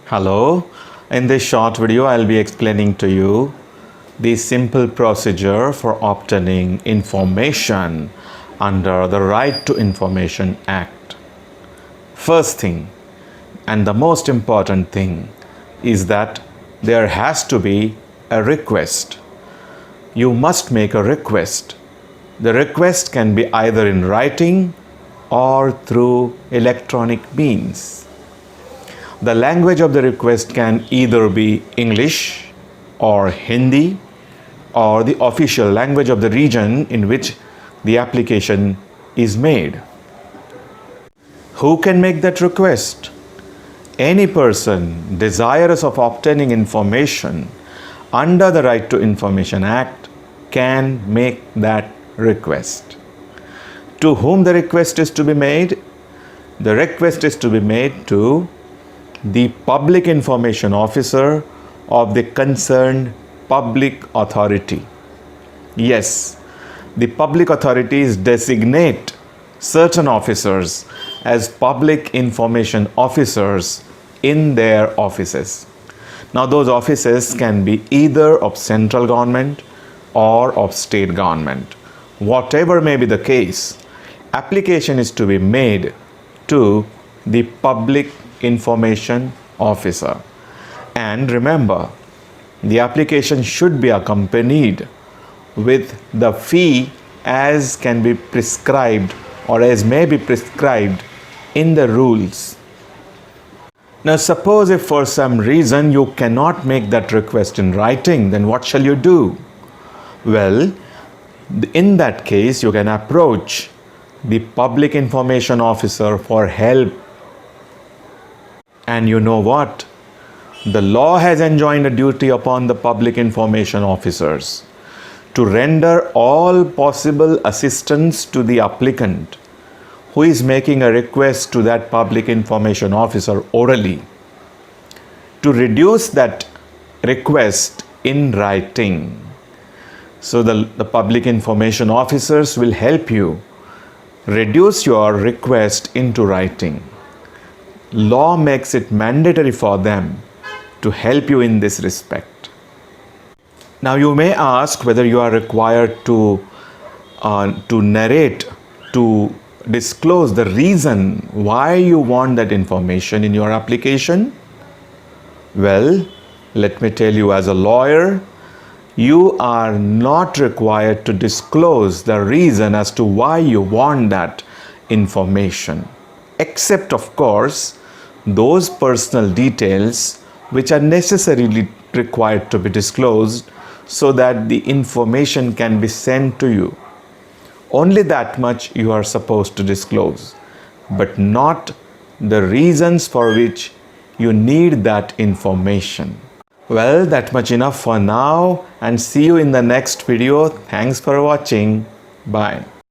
Hello, in this short video I'll be explaining to you the simple procedure for obtaining information under the Right to Information Act. First thing and the most important thing is that there has to be a request. You must make a request. The request can be either in writing or through electronic means. The language of the request can either be English or Hindi or the official language of the region in which the application is made. Who can make that request? Any person desirous of obtaining information under the Right to Information Act can make that request. To whom the request is to be made? The request is to be made to the Public Information Officer of the concerned public authority. Yes, the public authorities designate certain officers as public information officers in their offices. Now, those offices can be either of central government or of state government. Whatever may be the case, application is to be made to the Public Information Officer. And remember, the application should be accompanied with the fee as can be prescribed or as may be prescribed in the rules. Now, suppose if for some reason you cannot make that request in writing, then what shall you do? Well, in that case, you can approach the Public Information Officer for help. And you know what? The law has enjoined a duty upon the public information officers to render all possible assistance to the applicant who is making a request to that public information officer orally, to reduce that request in writing. So the public information officers will help you reduce your request into writing. Law makes it mandatory for them to help you in this respect. Now, you may ask whether you are required to narrate, to disclose the reason why you want that information in your application. Well, let me tell you, as a lawyer, you are not required to disclose the reason as to why you want that information, except, of course, those personal details which are necessarily required to be disclosed so that the information can be sent to you. Only that much you are supposed to disclose, but not the reasons for which you need that information. Well, that much enough for now, and see you in the next video. Thanks for watching. Bye.